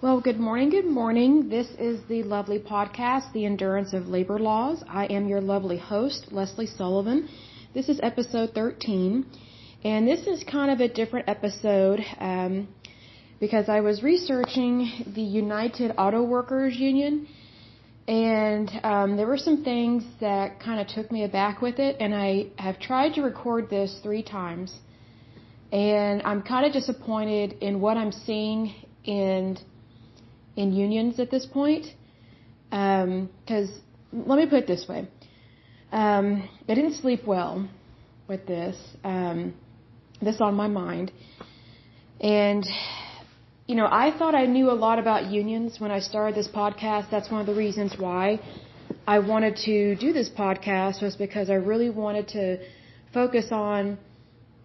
Well, good morning, good morning. This is the lovely podcast, The Endurance of Labor Laws. I am your lovely host, Lesley Sullivan. This is episode 13, and this is kind of a different episode because I was researching the United Auto Workers Union, and there were some things that kind of took me aback with it, and I have tried to record this 3 times, and I'm kind of disappointed in what I'm seeing in unions at this point, because let me put it this way, I didn't sleep well with this on my mind, and I thought I knew a lot about unions when I started this podcast. That's one of the reasons why I wanted to do this podcast, was because I really wanted to focus on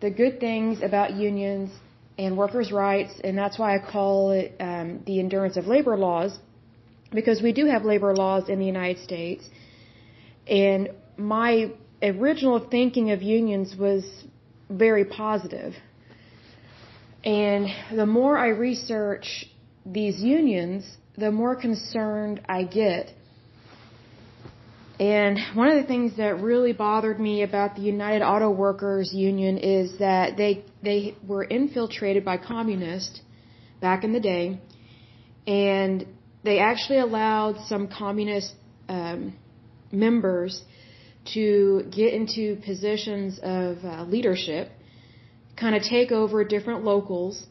the good things about unions and workers' rights, and that's why I call it the endurance of labor laws, because we do have labor laws in the United States. And my original thinking of unions was very positive. And the more I research these unions, the more concerned I get. And one of the things that really bothered me about the United Auto Workers Union is that they were infiltrated by communists back in the day, and they actually allowed some communist members to get into positions of leadership, kind of take over different locals,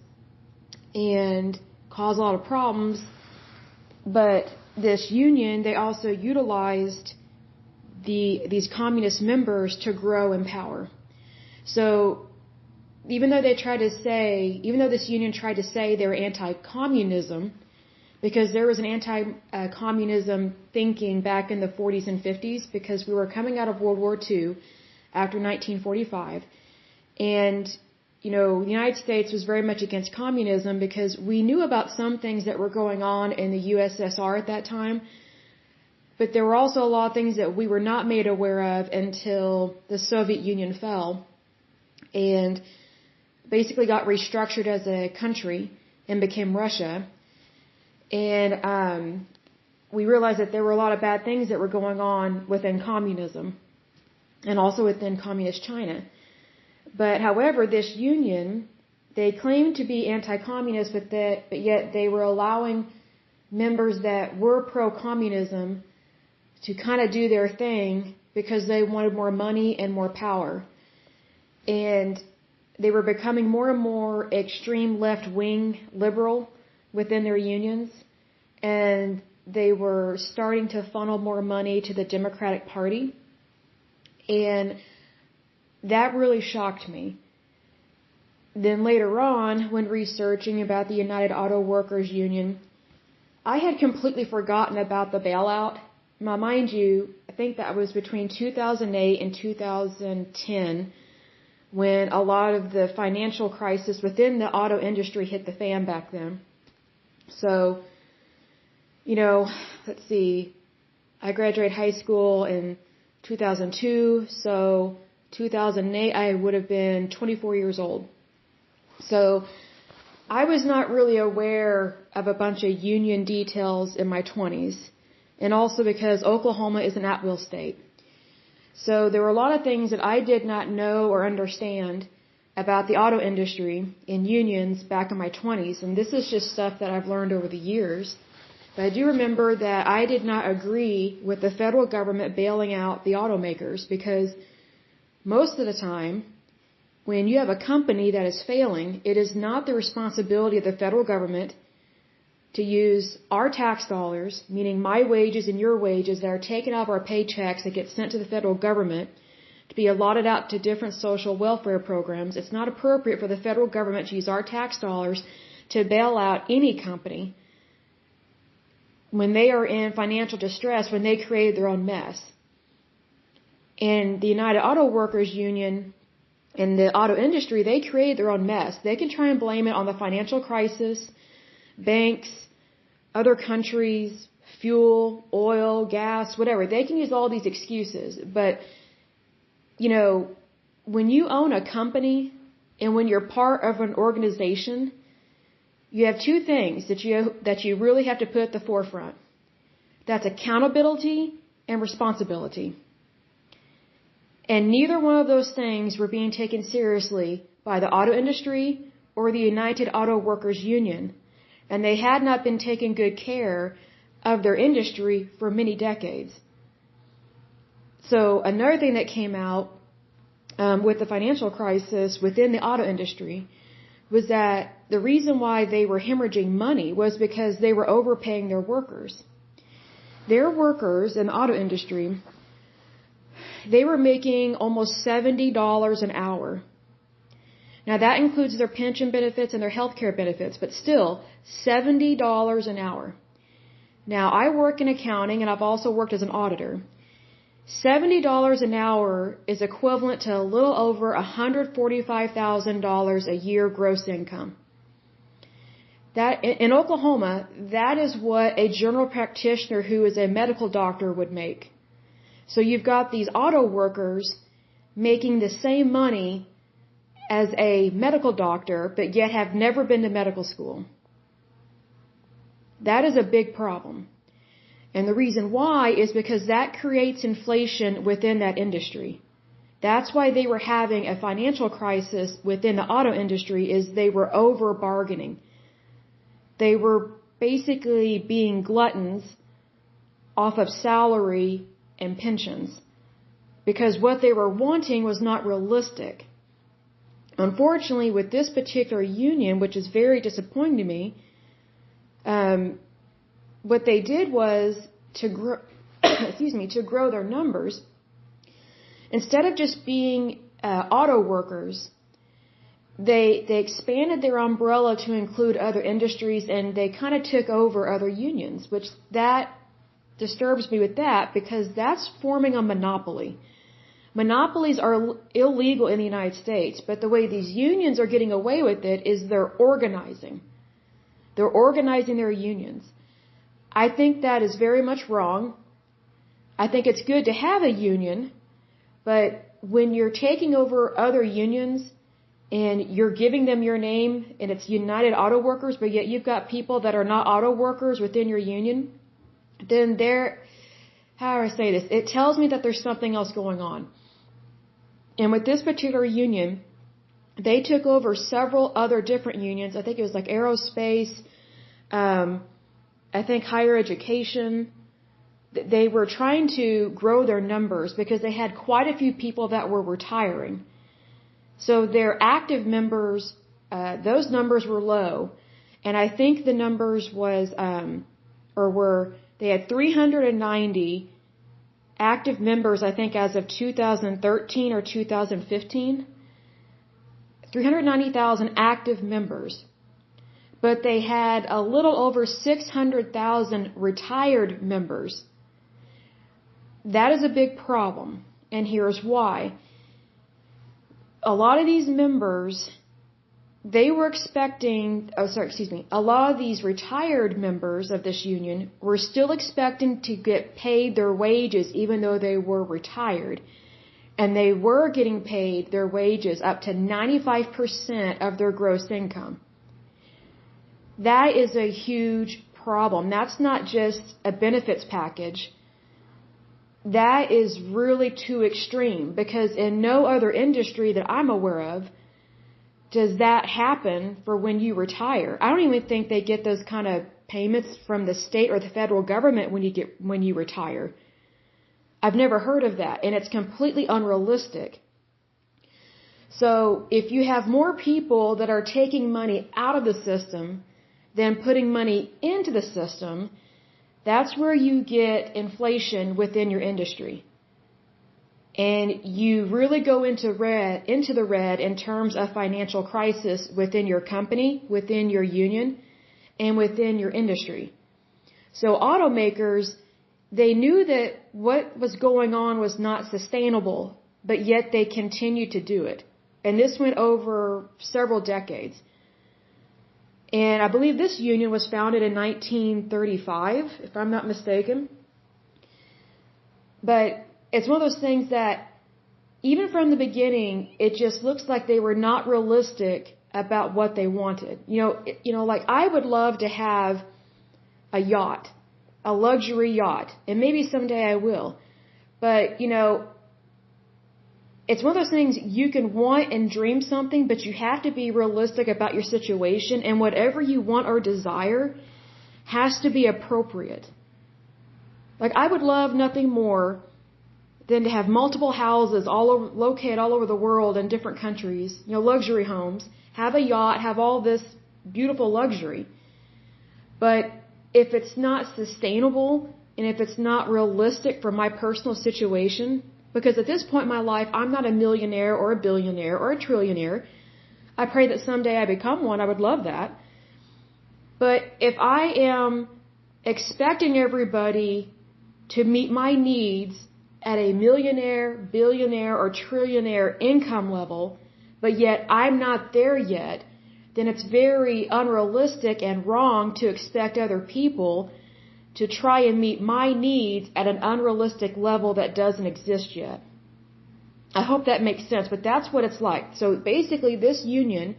and cause a lot of problems. But this union, they also utilized these communist members to grow in power. So even though this union tried to say they were anti-communism, because there was an anti-communism thinking back in the 40s and 50s, because we were coming out of World War II after 1945, and the United States was very much against communism because we knew about some things that were going on in the USSR at that time. But there were also a lot of things that we were not made aware of until the Soviet Union fell and basically got restructured as a country and became Russia. And we realized that there were a lot of bad things that were going on within communism and also within communist China. But however, this union, they claimed to be anti-communist, but yet they were allowing members that were pro-communism to kind of do their thing because they wanted more money and more power. And they were becoming more and more extreme left-wing liberal within their unions, and they were starting to funnel more money to the Democratic Party. And that really shocked me. Then later on, when researching about the United Auto Workers Union, I had completely forgotten about the bailout. Now, mind you, I think that was between 2008 and 2010 when a lot of the financial crisis within the auto industry hit the fan back then. So, let's see, I graduated high school in 2002, so 2008 I would have been 24 years old. So I was not really aware of a bunch of union details in my 20s. And also because Oklahoma is an at-will state. So there were a lot of things that I did not know or understand about the auto industry in unions back in my 20s. And this is just stuff that I've learned over the years. But I do remember that I did not agree with the federal government bailing out the automakers, because most of the time, when you have a company that is failing, it is not the responsibility of the federal government to use our tax dollars, meaning my wages and your wages that are taken out of our paychecks that get sent to the federal government to be allotted out to different social welfare programs. It's not appropriate for the federal government to use our tax dollars to bail out any company when they are in financial distress, when they created their own mess. And the United Auto Workers Union and the auto industry, they created their own mess. They can try and blame it on the financial crisis, banks, other countries, fuel, oil, gas, whatever. They can use all these excuses. But, when you own a company and when you're part of an organization, you have two things that you really have to put at the forefront. That's accountability and responsibility. And neither one of those things were being taken seriously by the auto industry or the United Auto Workers Union. And they had not been taking good care of their industry for many decades. So another thing that came out with the financial crisis within the auto industry was that the reason why they were hemorrhaging money was because they were overpaying their workers. Their workers in the auto industry, they were making almost $70 an hour. Now that includes their pension benefits and their health care benefits, but still $70 an hour. Now I work in accounting and I've also worked as an auditor. $70 an hour is equivalent to a little over $145,000 a year gross income. That in Oklahoma, that is what a general practitioner who is a medical doctor would make. So you've got these auto workers making the same money as a medical doctor, but yet have never been to medical school. That is a big problem. And the reason why is because that creates inflation within that industry. That's why they were having a financial crisis within the auto industry, is they were over bargaining. They were basically being gluttons off of salary and pensions because what they were wanting was not realistic. Unfortunately, with this particular union, which is very disappointing to me, what they did was to grow, to grow their numbers. Instead of just being auto workers, they expanded their umbrella to include other industries, and they kind of took over other unions, which that disturbs me with that because that's forming a monopoly. Monopolies are illegal in the United States, but the way these unions are getting away with it is they're organizing. They're organizing their unions. I think that is very much wrong. I think it's good to have a union, but when you're taking over other unions and you're giving them your name and it's United Auto Workers, but yet you've got people that are not auto workers within your union, then how do I say this? It tells me that there's something else going on. And with this particular union, they took over several other different unions. I think it was like aerospace, I think higher education. They were trying to grow their numbers because they had quite a few people that were retiring. So their active members, those numbers were low. And I think the numbers they had 390 active members, I think, as of 2013 or 2015. 390,000 active members. But they had a little over 600,000 retired members. That is a big problem. And here's why. A lot of these members, a lot of these retired members of this union were still expecting to get paid their wages even though they were retired. And they were getting paid their wages up to 95% of their gross income. That is a huge problem. That's not just a benefits package. That is really too extreme because in no other industry that I'm aware of does that happen for when you retire. I don't even think they get those kind of payments from the state or the federal government when you retire. I've never heard of that, and it's completely unrealistic. So if you have more people that are taking money out of the system than putting money into the system, that's where you get inflation within your industry. And you really go into the red in terms of financial crisis within your company, within your union, and within your industry. So automakers, they knew that what was going on was not sustainable, but yet they continued to do it. And this went over several decades. And I believe this union was founded in 1935, if I'm not mistaken. But it's one of those things that even from the beginning, it just looks like they were not realistic about what they wanted. Like I would love to have a yacht, a luxury yacht, and maybe someday I will. But, it's one of those things you can want and dream something, but you have to be realistic about your situation, and whatever you want or desire has to be appropriate. Like I would love nothing more than to have multiple houses located all over the world in different countries, luxury homes, have a yacht, have all this beautiful luxury. But if it's not sustainable and if it's not realistic for my personal situation, because at this point in my life, I'm not a millionaire or a billionaire or a trillionaire. I pray that someday I become one. I would love that. But if I am expecting everybody to meet my needs at a millionaire, billionaire, or trillionaire income level, but yet I'm not there yet, then it's very unrealistic and wrong to expect other people to try and meet my needs at an unrealistic level that doesn't exist yet. I hope that makes sense, but that's what it's like. So basically this union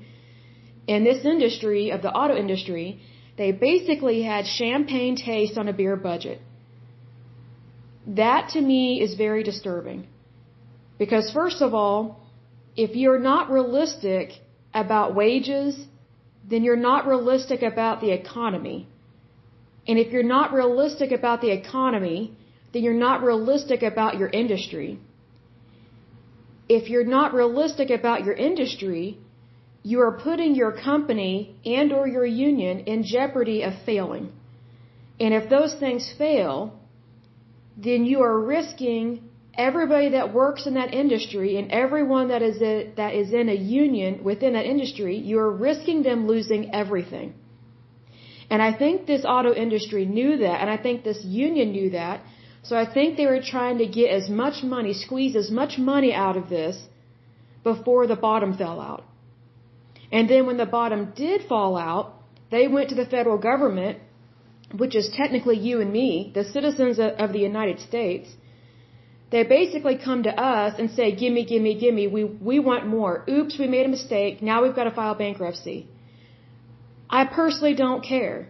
in this industry of the auto industry, they basically had champagne taste on a beer budget. That to me is very disturbing. Because first of all, if you're not realistic about wages, then you're not realistic about the economy. And if you're not realistic about the economy, then you're not realistic about your industry. If you're not realistic about your industry, you are putting your company and or your union in jeopardy of failing. And if those things fail, then you are risking everybody that works in that industry and everyone that is in a union within that industry, you are risking them losing everything. And I think this auto industry knew that, and I think this union knew that. So I think they were trying to get as much money, squeeze as much money out of this before the bottom fell out. And then when the bottom did fall out, they went to the federal government, which is technically you and me, the citizens of the United States. They basically come to us and say, gimme, gimme, gimme, we want more. Oops, we made a mistake, now we've got to file bankruptcy. I personally don't care.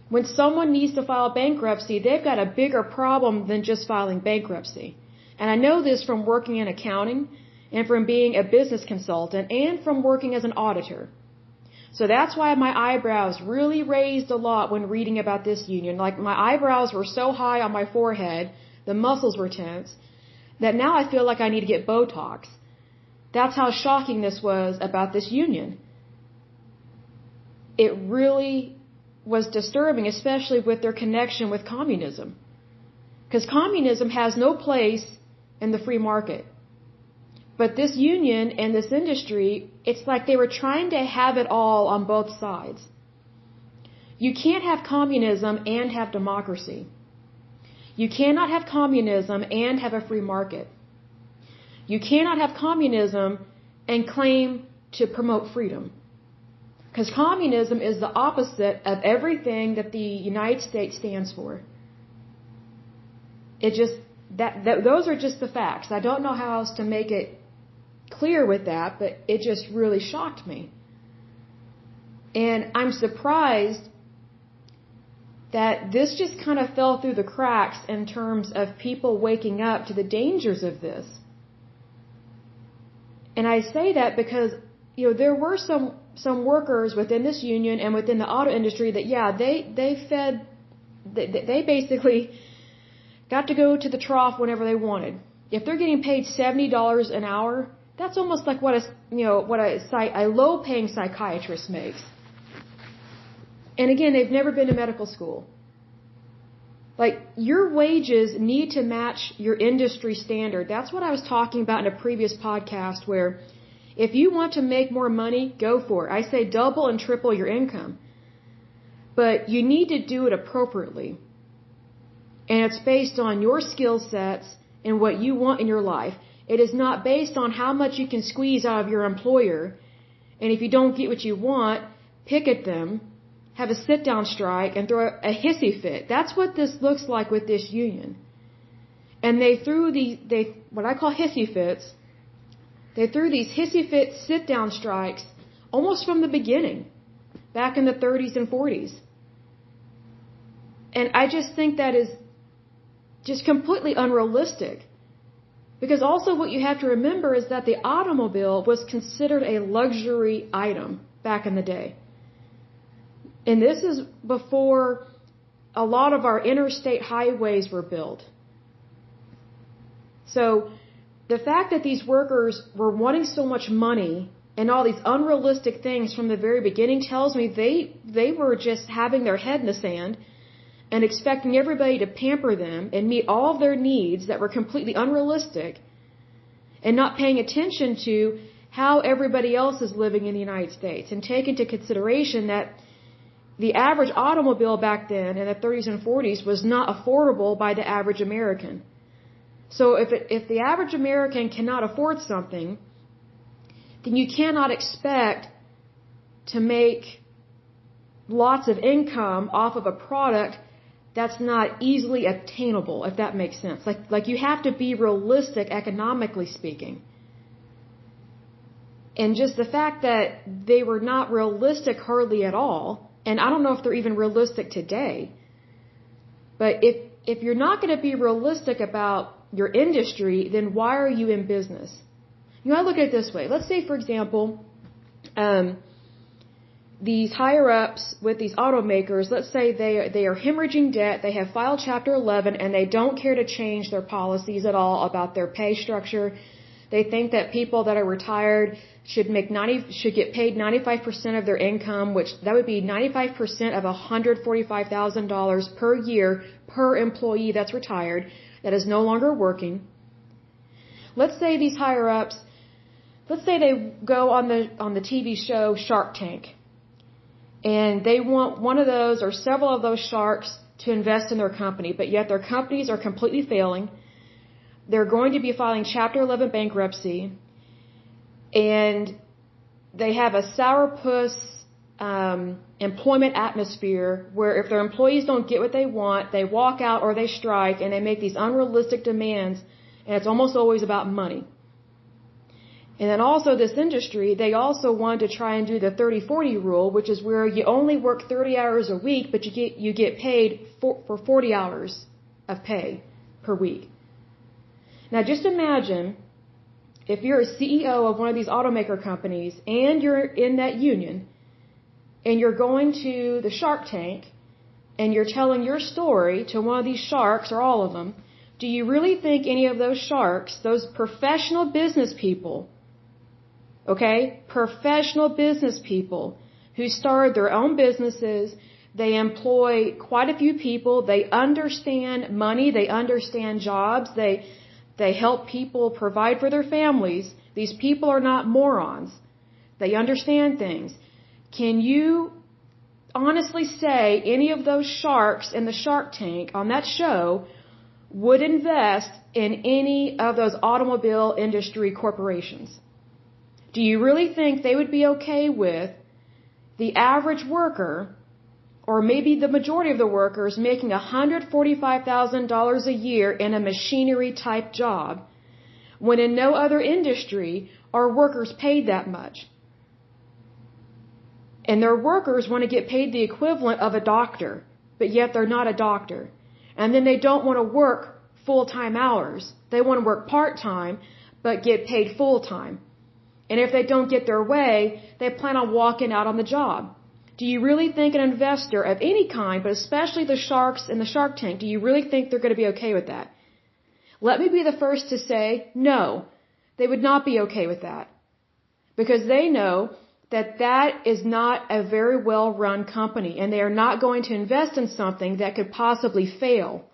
When someone needs to file bankruptcy, they've got a bigger problem than just filing bankruptcy. And I know this from working in accounting and from being a business consultant and from working as an auditor. So that's why my eyebrows really raised a lot when reading about this union. Like my eyebrows were so high on my forehead, the muscles were tense, that now I feel like I need to get Botox. That's how shocking this was about this union. It really was disturbing, especially with their connection with communism. Because communism has no place in the free market. But this union and this industry, it's like they were trying to have it all on both sides. You can't have communism and have democracy. You cannot have communism and have a free market. You cannot have communism and claim to promote freedom. Because communism is the opposite of everything that the United States stands for. Those are just the facts. I don't know how else to make it clear with that, but it just really shocked me. And I'm surprised that this just kind of fell through the cracks in terms of people waking up to the dangers of this. And I say that because, there were some workers within this union and within the auto industry that, they basically got to go to the trough whenever they wanted. If they're getting paid $70 an hour, that's almost like what a low-paying psychiatrist makes. And again, they've never been to medical school. Like, your wages need to match your industry standard. That's what I was talking about in a previous podcast, where if you want to make more money, go for it. I say double and triple your income. But you need to do it appropriately. And it's based on your skill sets and what you want in your life. It is not based on how much you can squeeze out of your employer. And if you don't get what you want, picket them, have a sit-down strike, and throw a hissy fit. That's what this looks like with this union. And they threw what I call hissy fits They threw these hissy fit sit-down strikes almost from the beginning, back in the 30s and 40s. And I just think that is just completely unrealistic. Because also what you have to remember is that the automobile was considered a luxury item back in the day. And this is before a lot of our interstate highways were built. So the fact that these workers were wanting so much money and all these unrealistic things from the very beginning tells me they were just having their head in the sand and expecting everybody to pamper them and meet all of their needs that were completely unrealistic, and not paying attention to how everybody else is living in the United States, and take into consideration that the average automobile back then in the 30s and 40s was not affordable by the average American. So if the average American cannot afford something, then you cannot expect to make lots of income off of a product that's not easily obtainable, if that makes sense. Like you have to be realistic economically speaking. And just the fact that they were not realistic hardly at all, and I don't know if they're even realistic today, but if you're not going to be realistic about your industry, then why are you in business? I look at it this way. Let's say, for example, these higher-ups with these automakers, let's say they are hemorrhaging debt, they have filed Chapter 11, and they don't care to change their policies at all about their pay structure. They think that people that are retired should get paid 95% of their income, which that would be 95% of $145,000 per year per employee that's retired, that is no longer working. Let's say these higher-ups, let's say they go on the TV show Shark Tank, and they want one of those or several of those sharks to invest in their company, but yet their companies are completely failing. They're going to be filing Chapter 11 bankruptcy, and they have a sourpuss employment atmosphere where if their employees don't get what they want, they walk out or they strike, and they make these unrealistic demands, and it's almost always about money. And then also this industry, they also wanted to try and do the 30-40 rule, which is where you only work 30 hours a week, but you get paid for 40 hours of pay per week. Now just imagine if you're a CEO of one of these automaker companies and you're in that union and you're going to the Shark Tank and you're telling your story to one of these sharks or all of them, do you really think any of those sharks, those professional business people, professional business people who started their own businesses, they employ quite a few people, they understand money, they understand jobs, they help people provide for their families. These people are not morons. They understand things. Can you honestly say any of those sharks in the Shark Tank on that show would invest in any of those automobile industry corporations? Do you really think they would be okay with the average worker, or maybe the majority of the workers, making $145,000 a year in a machinery-type job, when in no other industry are workers paid that much? And their workers want to get paid the equivalent of a doctor, but yet they're not a doctor. And then they don't want to work full-time hours. They want to work part-time, but get paid full-time. And if they don't get their way, they plan on walking out on the job. Do you really think an investor of any kind, but especially the sharks in the Shark Tank, do you really think they're going to be okay with that? Let me be the first to say, no, they would not be okay with that. Because they know that that is not a very well-run company, and they are not going to invest in something that could possibly fail.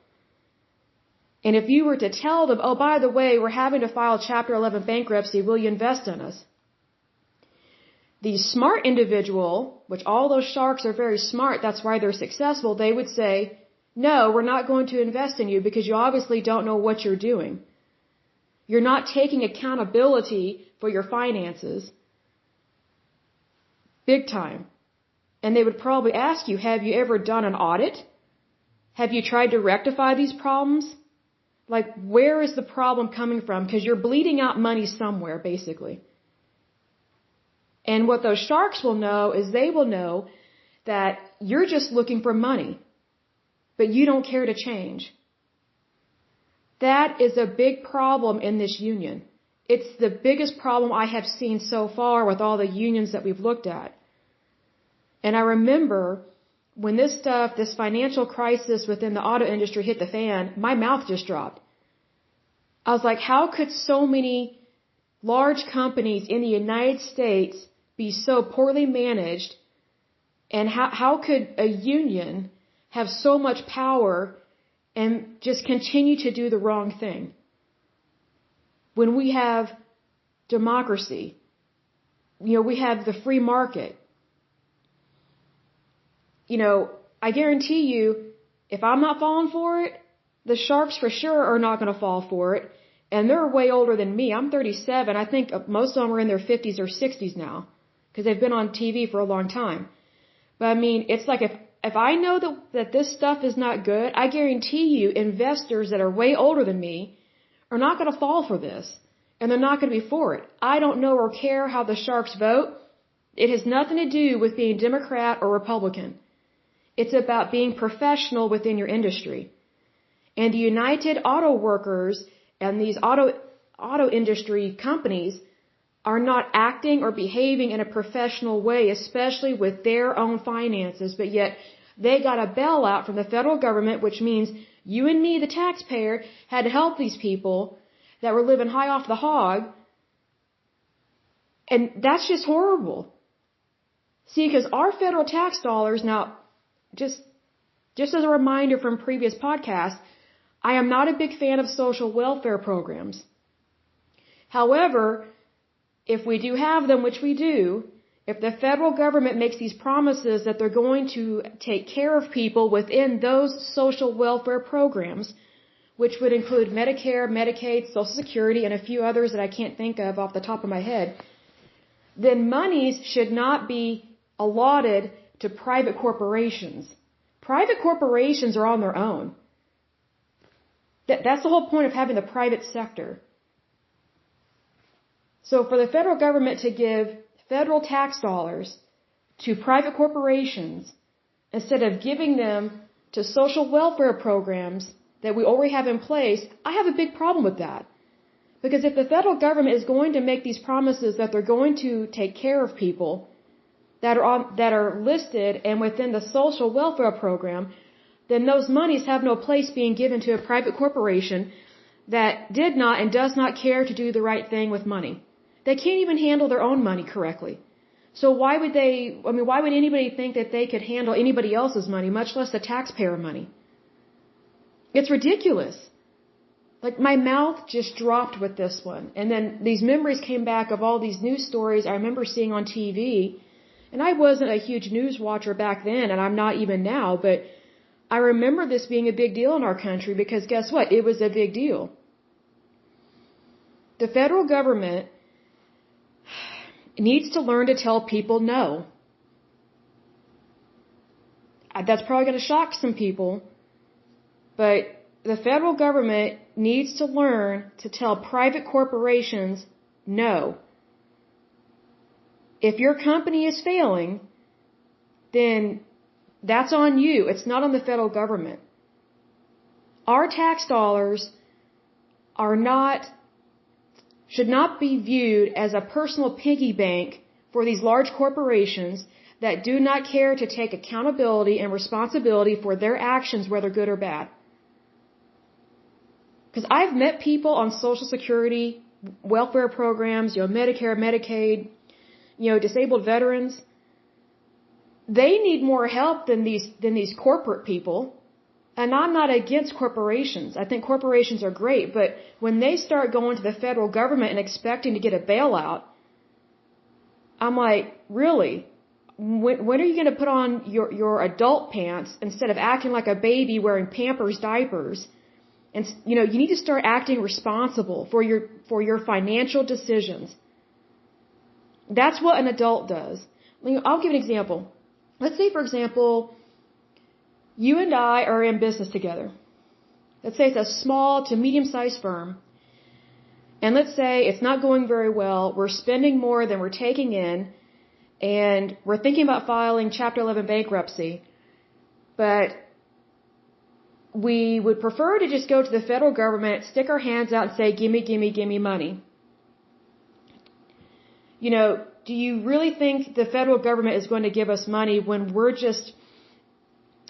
And if you were to tell them, oh, by the way, we're having to file Chapter 11 bankruptcy, will you invest in us? The smart individual, which all those sharks are very smart, that's why they're successful, they would say, no, we're not going to invest in you because you obviously don't know what you're doing. You're not taking accountability for your finances. Big time. And they would probably ask you, have you ever done an audit? Have you tried to rectify these problems? Like, where is the problem coming from? Because you're bleeding out money somewhere, basically. And what those sharks will know is they will know that you're just looking for money, but you don't care to change. That is a big problem in this union. It's the biggest problem I have seen so far with all the unions that we've looked at. And I remember when this financial crisis within the auto industry hit the fan, my mouth just dropped. I was like, how could so many large companies in the United States be so poorly managed? And how could a union have so much power and just continue to do the wrong thing? When we have democracy, we have the free market. I guarantee you, if I'm not falling for it, the sharks for sure are not going to fall for it. And they're way older than me. I'm 37. I think most of them are in their 50s or 60s now because they've been on TV for a long time. But I mean, it's like if I know that this stuff is not good, I guarantee you investors that are way older than me are not going to fall for this. And they're not going to be for it. I don't know or care how the sharks vote. It has nothing to do with being Democrat or Republican. It's about being professional within your industry. And the United Auto Workers and these auto industry companies are not acting or behaving in a professional way, especially with their own finances, but yet they got a bailout from the federal government, which means you and me, the taxpayer, had to help these people that were living high off the hog. And that's just horrible. See, because our federal tax dollars, now, just as a reminder from previous podcasts, I am not a big fan of social welfare programs. However, if we do have them, which we do, if the federal government makes these promises that they're going to take care of people within those social welfare programs, which would include Medicare, Medicaid, Social Security, and a few others that I can't think of off the top of my head, then monies should not be allotted to private corporations. Private corporations are on their own. That's the whole point of having the private sector. So for the federal government to give federal tax dollars to private corporations instead of giving them to social welfare programs that we already have in place, I have a big problem with that. Because if the federal government is going to make these promises that they're going to take care of people that are listed and within the social welfare program, then those monies have no place being given to a private corporation that did not and does not care to do the right thing with money. They can't even handle their own money correctly. So why would anybody think that they could handle anybody else's money, much less the taxpayer money? It's ridiculous. Like, my mouth just dropped with this one. And then these memories came back of all these news stories I remember seeing on TV. And I wasn't a huge news watcher back then, and I'm not even now, but I remember this being a big deal in our country because guess what? It was a big deal. The federal government needs to learn to tell people no. That's probably going to shock some people, but the federal government needs to learn to tell private corporations no. If your company is failing, then that's on you. It's not on the federal government. Our tax dollars should not be viewed as a personal piggy bank for these large corporations that do not care to take accountability and responsibility for their actions, whether good or bad. Because I've met people on Social Security, welfare programs, Medicare, Medicaid, disabled veterans. They need more help than these corporate people. And I'm not against corporations. I think corporations are great, but when they start going to the federal government and expecting to get a bailout, I'm like, really? When are you going to put on your adult pants instead of acting like a baby wearing Pampers diapers? And you need to start acting responsible for your financial decisions. That's what an adult does. I'll give an example. Let's say, for example, you and I are in business together. let's say it's a small to medium-sized firm, and let's say it's not going very well, we're spending more than we're taking in, and we're thinking about filing Chapter 11 bankruptcy, but we would prefer to just go to the federal government, stick our hands out and say, gimme, gimme, gimme money. You know, do you really think the federal government is going to give us money when we're just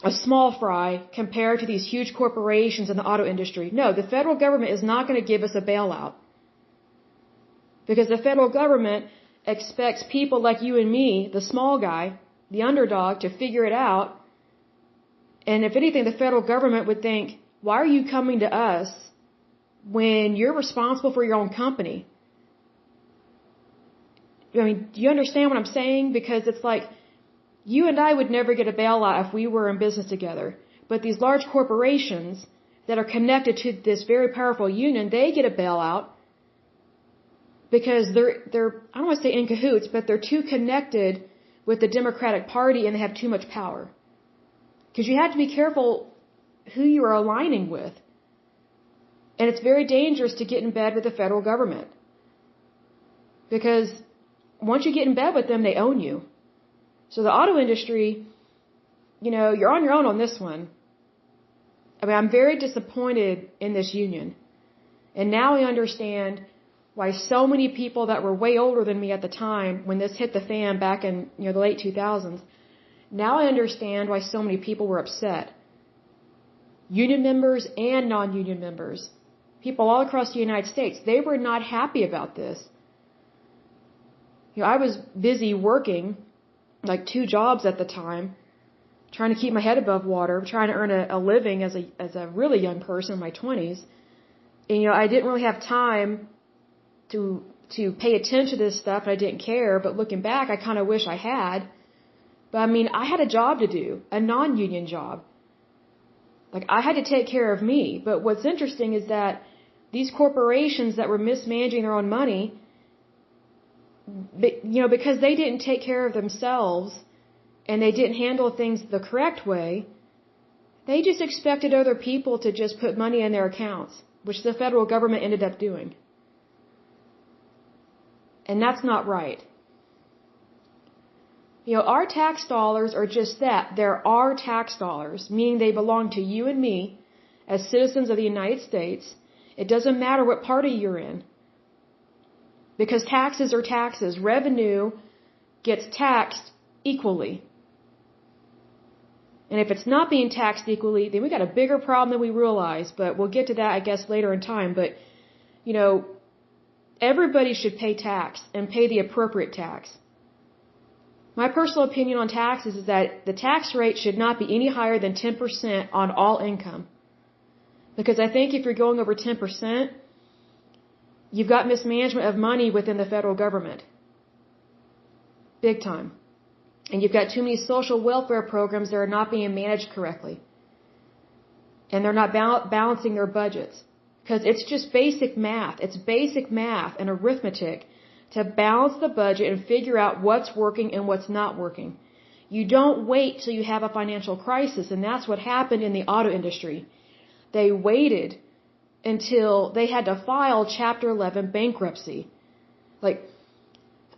a small fry compared to these huge corporations in the auto industry? No, the federal government is not going to give us a bailout. Because the federal government expects people like you and me, the small guy, the underdog, to figure it out. And if anything, the federal government would think, why are you coming to us when you're responsible for your own company? I mean, do you understand what I'm saying? Because it's like, you and I would never get a bailout if we were in business together. But these large corporations that are connected to this very powerful union, they get a bailout because they're I don't want to say in cahoots, but they're too connected with the Democratic Party and they have too much power. Because you have to be careful who you are aligning with. And it's very dangerous to get in bed with the federal government. Because once you get in bed with them, they own you. So the auto industry, you know, you're on your own on this one. I mean, I'm very disappointed in this union. And now I understand why so many people that were way older than me at the time, when this hit the fan back in, you know, the late 2000s, now I understand why so many people were upset. Union members and non-union members. People all across the United States, they were not happy about this. You know, I was busy working, like 2 jobs at the time, trying to keep my head above water, trying to earn a living as a really young person in my 20s. And, you know, I didn't really have time to pay attention to this stuff, and I didn't care. But looking back, I kind of wish I had. But I mean, I had a job to do, a non-union job. Like, I had to take care of me. But what's interesting is that these corporations that were mismanaging their own money, you know, because they didn't take care of themselves and they didn't handle things the correct way, they just expected other people to just put money in their accounts, which the federal government ended up doing. And that's not right. You know, our tax dollars are just that. They're our tax dollars, meaning they belong to you and me as citizens of the United States. It doesn't matter what party you're in. Because taxes are taxes. Revenue gets taxed equally. And if it's not being taxed equally, then we got a bigger problem than we realize. But we'll get to that, I guess, later in time. But, you know, everybody should pay tax and pay the appropriate tax. My personal opinion on taxes is that the tax rate should not be any higher than 10% on all income. Because I think if you're going over 10%, you've got mismanagement of money within the federal government. Big time. And you've got too many social welfare programs that are not being managed correctly. And they're not balancing their budgets. Because it's just basic math. It's basic math and arithmetic to balance the budget and figure out what's working and what's not working. You don't wait till you have a financial crisis, and that's what happened in the auto industry. They waited until they had to file Chapter 11 bankruptcy. Like,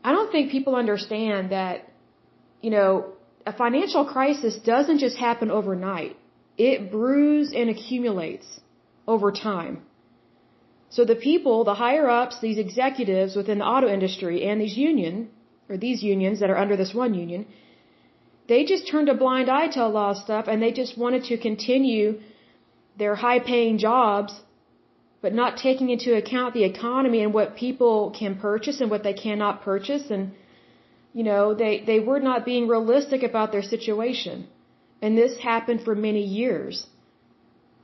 I don't think people understand that, you know, a financial crisis doesn't just happen overnight. It brews and accumulates over time. So the people, the higher ups, these executives within the auto industry and these unions that are under this one union, they just turned a blind eye to a lot of stuff, and they just wanted to continue their high-paying jobs, but not taking into account the economy and what people can purchase and what they cannot purchase. And, you know, they were not being realistic about their situation. And this happened for many years.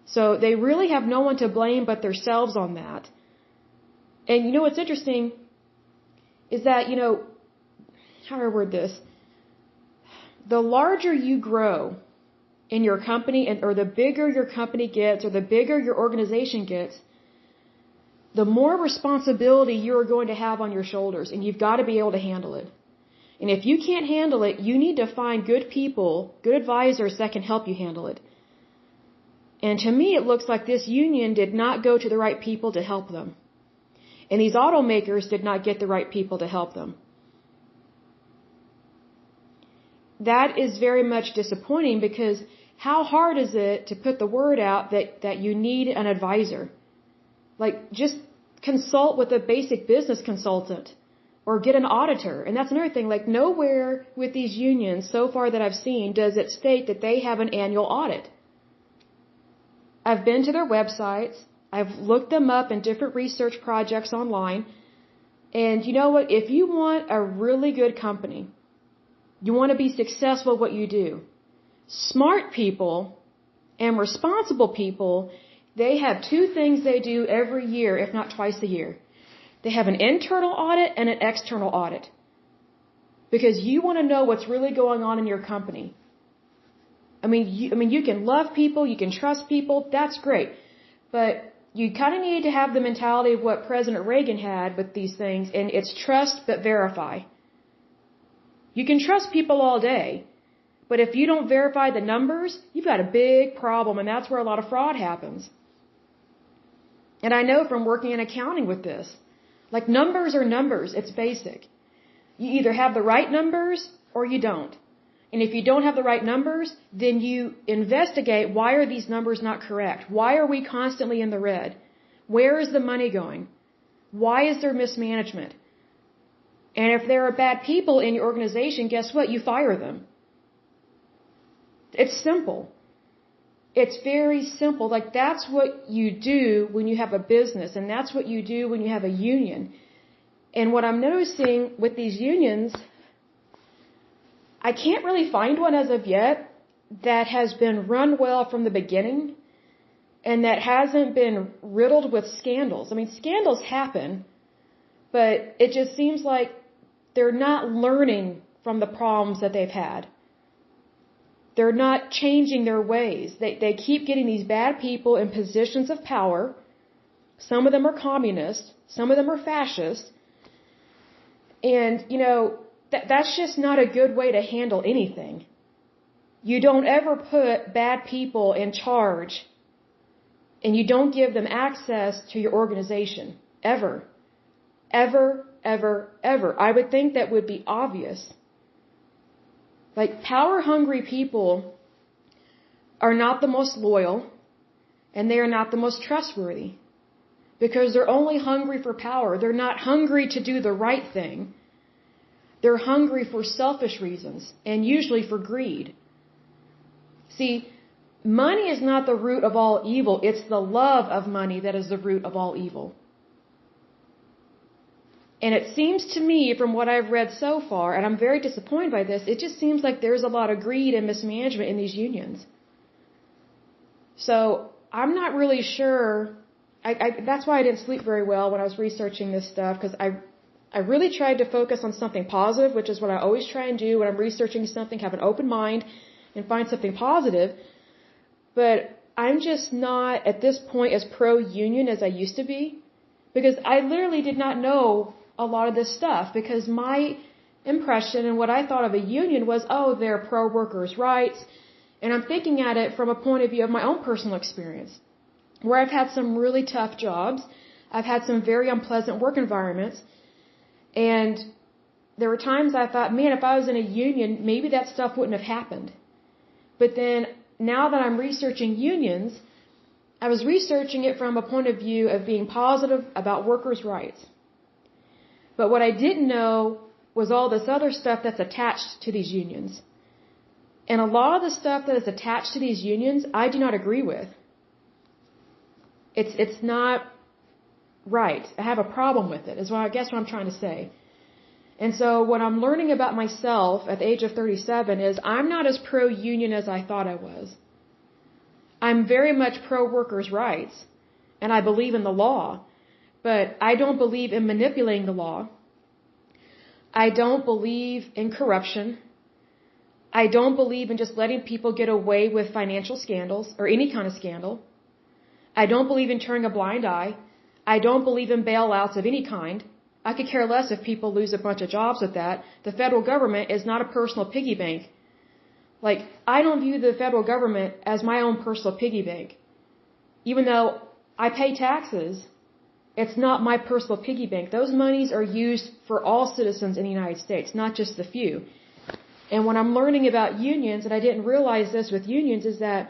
So they really have no one to blame but themselves on that. And you know what's interesting is that, you know, how do I word this? The larger you grow in your company, or the bigger your company gets, or the bigger your organization gets, the more responsibility you're going to have on your shoulders, and you've got to be able to handle it. And if you can't handle it, you need to find good people, good advisors that can help you handle it. And to me, it looks like this union did not go to the right people to help them. And these automakers did not get the right people to help them. That is very much disappointing because how hard is it to put the word out that you need an advisor? Like, just consult with a basic business consultant or get an auditor. And that's another thing. Like, nowhere with these unions so far that I've seen does it state that they have an annual audit. I've been to their websites. I've looked them up in different research projects online. And you know what? If you want a really good company, you want to be successful at what you do, smart people and responsible people, they have two things they do every year, if not twice a year. They have an internal audit and an external audit. Because you want to know what's really going on in your company. I mean, you can love people, you can trust people, that's great. But you kind of need to have the mentality of what President Reagan had with these things, and it's trust but verify. You can trust people all day, but if you don't verify the numbers, you've got a big problem, and that's where a lot of fraud happens. And I know from working in accounting with this, like numbers are numbers, it's basic. You either have the right numbers or you don't. And if you don't have the right numbers, then you investigate, why are these numbers not correct? Why are we constantly in the red? Where is the money going? Why is there mismanagement? And if there are bad people in your organization, guess what? You fire them. It's simple. It's very simple. Like, that's what you do when you have a business, and that's what you do when you have a union. And what I'm noticing with these unions, I can't really find one as of yet that has been run well from the beginning and that hasn't been riddled with scandals. I mean, scandals happen, but it just seems like they're not learning from the problems that they've had. They're not changing their ways. They keep getting these bad people in positions of power. Some of them are communists. Some of them are fascists. And, you know, that's just not a good way to handle anything. You don't ever put bad people in charge and you don't give them access to your organization. Ever. Ever, ever, ever. I would think that would be obvious. Like, power-hungry people are not the most loyal and they are not the most trustworthy because they're only hungry for power. They're not hungry to do the right thing. They're hungry for selfish reasons and usually for greed. See, money is not the root of all evil. It's the love of money that is the root of all evil. And it seems to me, from what I've read so far, and I'm very disappointed by this, it just seems like there's a lot of greed and mismanagement in these unions. So I'm not really sure. That's why I didn't sleep very well when I was researching this stuff, because I really tried to focus on something positive, which is what I always try and do when I'm researching something, have an open mind and find something positive. But I'm just not, at this point, as pro-union as I used to be, because I literally did not know a lot of this stuff, because my impression and what I thought of a union was, oh, they're pro-workers' rights, and I'm thinking at it from a point of view of my own personal experience, where I've had some really tough jobs, I've had some very unpleasant work environments, and there were times I thought, man, if I was in a union, maybe that stuff wouldn't have happened. But then, now that I'm researching unions, I was researching it from a point of view of being positive about workers' rights. But what I didn't know was all this other stuff that's attached to these unions. And a lot of the stuff that is attached to these unions, I do not agree with. It's not right. I have a problem with it, is what I guess what I'm trying to say. And so what I'm learning about myself at the age of 37 is I'm not as pro-union as I thought I was. I'm very much pro-workers' rights, and I believe in the law, but I don't believe in manipulating the law. I don't believe in corruption. I don't believe in just letting people get away with financial scandals or any kind of scandal. I don't believe in turning a blind eye. I don't believe in bailouts of any kind. I could care less if people lose a bunch of jobs with that. The federal government is not a personal piggy bank. Like, I don't view the federal government as my own personal piggy bank. even though I pay taxes, it's not my personal piggy bank. Those monies are used for all citizens in the United States, not just the few. And when I'm learning about unions, and I didn't realize this with unions, is that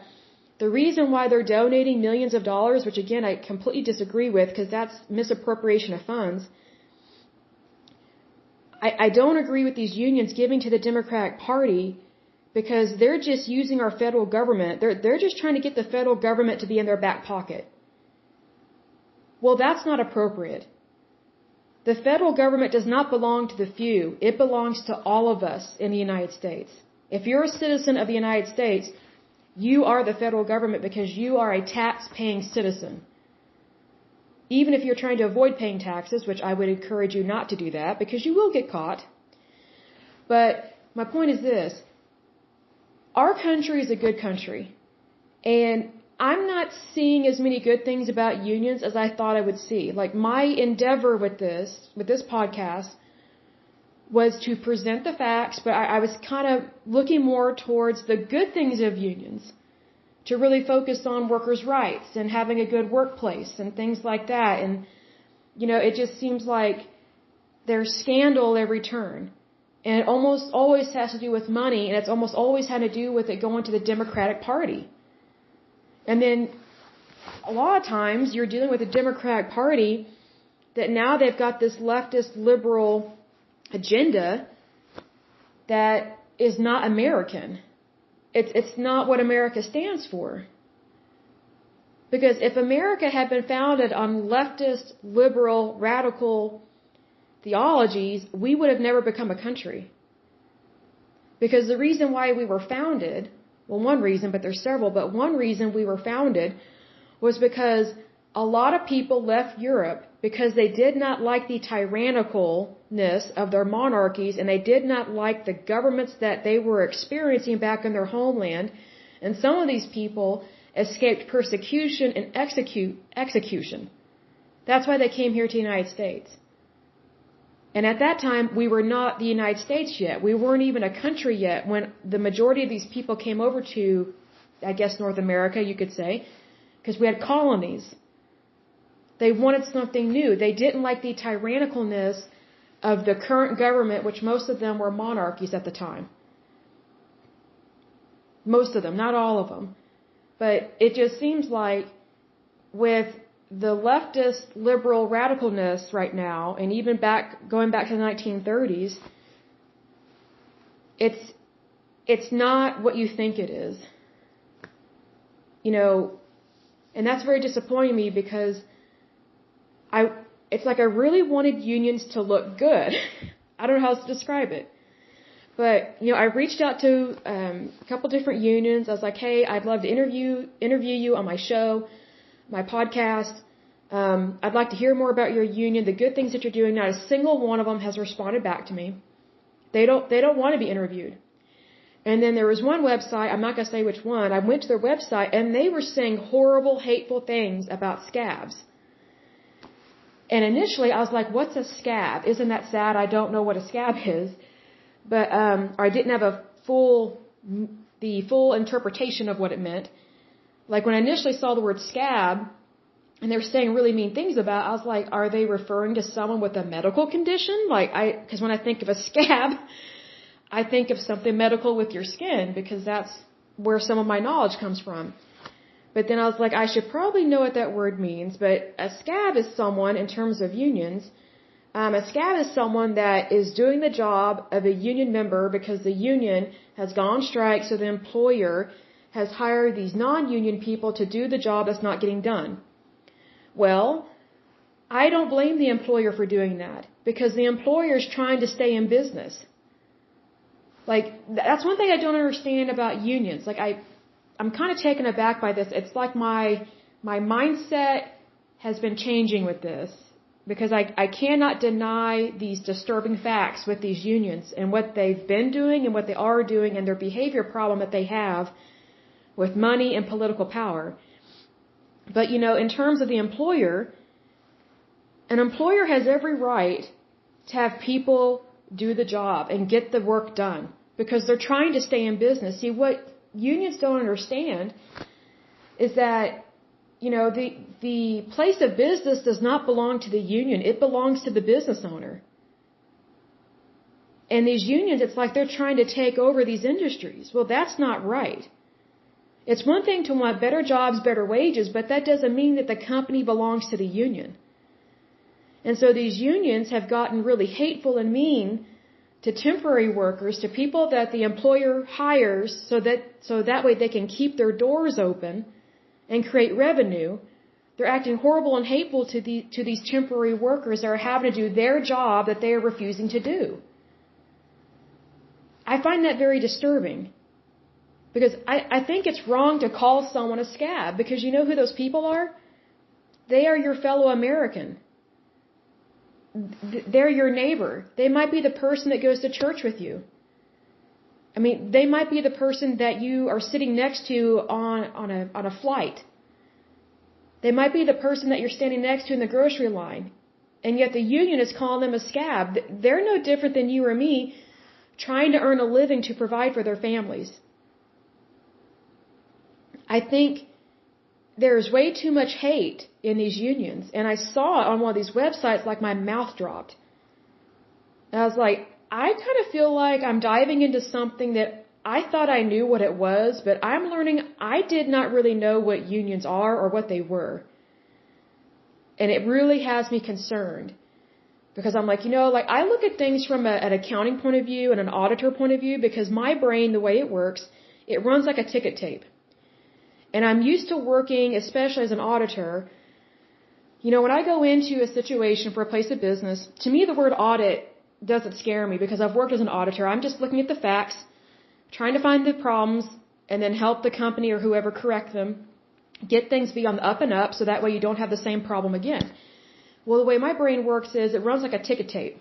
the reason why they're donating millions of dollars, which again I completely disagree with because that's misappropriation of funds, I don't agree with these unions giving to the Democratic Party because they're just using our federal government. They're just trying to get the federal government to be in their back pocket. Well, that's not appropriate. The federal government does not belong to the few. It belongs to all of us in the United States. If you're a citizen of the United States, you are the federal government because you are a tax-paying citizen. Even if you're trying to avoid paying taxes, which I would encourage you not to do that because you will get caught. But my point is this. Our country is a good country. And I'm not seeing as many good things about unions as I thought I would see. Like my endeavor with this podcast was to present the facts, but I was kind of looking more towards the good things of unions, to really focus on workers' rights and having a good workplace and things like that. And, it just seems like there's scandal at every turn. And it almost always has to do with money, and it's almost always had to do with it going to the Democratic Party. And then a lot of times you're dealing with a Democratic Party that now they've got this leftist liberal agenda that is not American. It's not what America stands for. Because if America had been founded on leftist, liberal, radical theologies, we would have never become a country. Because the reason why we were founded, well, one reason, but there's several, but one reason we were founded was because a lot of people left Europe because they did not like the tyrannicalness of their monarchies and they did not like the governments that they were experiencing back in their homeland. And some of these people escaped persecution and execution. That's why they came here to the United States. And at that time, we were not the United States yet. We weren't even a country yet when the majority of these people came over to, I guess, North America, you could say, because we had colonies. They wanted something new. They didn't like the tyrannicalness of the current government, which most of them were monarchies at the time. Most of them, not all of them. But it just seems like with the leftist liberal radicalness right now, and even going back to the 1930s, it's not what you think it is. And that's very disappointing me because it's like I really wanted unions to look good. I don't know how else to describe it. But, I reached out to a couple different unions. I was like, hey, I'd love to interview you on my show, my podcast. I'd like to hear more about your union, the good things that you're doing. Not a single one of them has responded back to me. They don't want to be interviewed. And then there was one website, I'm not going to say which one, I went to their website and they were saying horrible, hateful things about scabs. And initially I was like, what's a scab? Isn't that sad? I don't know what a scab is. But I didn't have the full interpretation of what it meant. Like when I initially saw the word scab, and they were saying really mean things about it, I was like, are they referring to someone with a medical condition? Because when I think of a scab, I think of something medical with your skin, because that's where some of my knowledge comes from. But then I was like, I should probably know what that word means. But a scab is someone, in terms of unions, a scab is someone that is doing the job of a union member because the union has gone on strike, so the employer has hired these non-union people to do the job that's not getting done. Well, I don't blame the employer for doing that because the employer is trying to stay in business. That's one thing I don't understand about unions. I'm kind of taken aback by this. It's like my mindset has been changing with this because I cannot deny these disturbing facts with these unions and what they've been doing and what they are doing and their behavior problem that they have with money and political power. But, in terms of the employer, an employer has every right to have people do the job and get the work done because they're trying to stay in business. See, what unions don't understand is that the place of business does not belong to the union. It belongs to the business owner. And these unions, it's like they're trying to take over these industries. Well, that's not right. It's one thing to want better jobs, better wages, but that doesn't mean that the company belongs to the union. And so these unions have gotten really hateful and mean to temporary workers, to people that the employer hires so that way they can keep their doors open and create revenue. They're acting horrible and hateful to these temporary workers that are having to do their job that they are refusing to do. I find that very disturbing. Because I think it's wrong to call someone a scab, because you know who those people are? They are your fellow American. They're your neighbor. They might be the person that goes to church with you. I mean, they might be the person that you are sitting next to on a flight. They might be the person that you're standing next to in the grocery line. And yet the union is calling them a scab. They're no different than you or me trying to earn a living to provide for their families. I think there's way too much hate in these unions. And I saw it on one of these websites, like my mouth dropped. And I was like, I kind of feel like I'm diving into something that I thought I knew what it was, but I'm learning I did not really know what unions are or what they were. And it really has me concerned. Because I'm like, I look at things from an accounting point of view and an auditor point of view, because my brain, the way it works, it runs like a ticket tape. And I'm used to working, especially as an auditor. When I go into a situation for a place of business, to me the word audit doesn't scare me, because I've worked as an auditor. I'm just looking at the facts, trying to find the problems, and then help the company or whoever correct them, get things be on the up and up, so that way you don't have the same problem again. Well, the way my brain works is it runs like a ticket tape.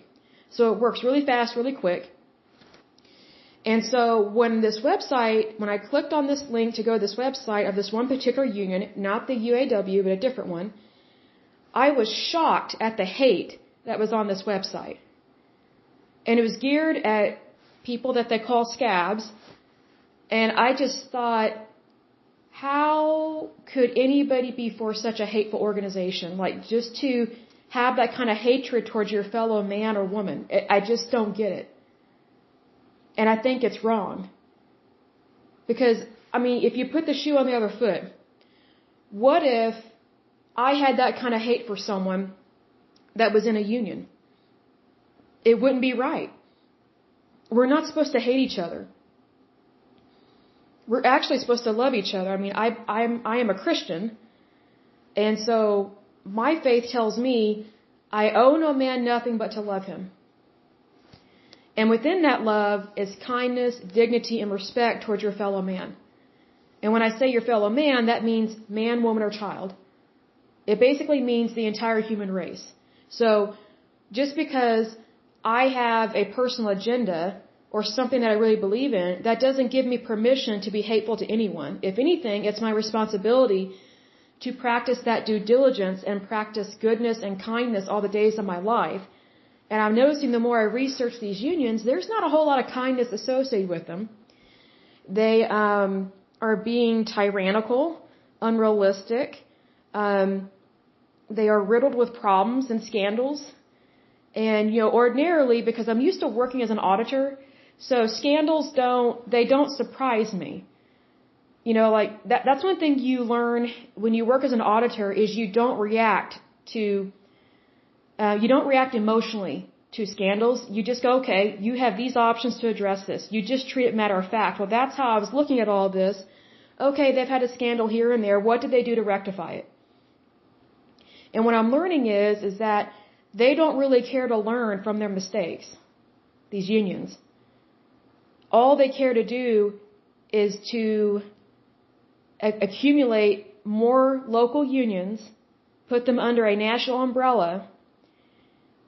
So it works really fast, really quick. And so when I clicked on this link to go to this website of this one particular union, not the UAW, but a different one, I was shocked at the hate that was on this website. And it was geared at people that they call scabs. And I just thought, how could anybody be for such a hateful organization? Like, just to have that kind of hatred towards your fellow man or woman. I just don't get it. And I think it's wrong. Because, if you put the shoe on the other foot, what if I had that kind of hate for someone that was in a union? It wouldn't be right. We're not supposed to hate each other. We're actually supposed to love each other. I am a Christian, and so my faith tells me I owe no man nothing but to love him. And within that love is kindness, dignity, and respect towards your fellow man. And when I say your fellow man, that means man, woman, or child. It basically means the entire human race. So just because I have a personal agenda or something that I really believe in, that doesn't give me permission to be hateful to anyone. If anything, it's my responsibility to practice that due diligence and practice goodness and kindness all the days of my life. And I'm noticing the more I research these unions, there's not a whole lot of kindness associated with them. They are being tyrannical, unrealistic. They are riddled with problems and scandals. And, ordinarily, because I'm used to working as an auditor, so scandals don't surprise me. That's one thing you learn when you work as an auditor is you don't react emotionally to scandals. You just go, okay, you have these options to address this. You just treat it matter of fact. Well, that's how I was looking at all this. Okay, they've had a scandal here and there. What did they do to rectify it? And what I'm learning is that they don't really care to learn from their mistakes, these unions. All they care to do is to accumulate more local unions, put them under a national umbrella,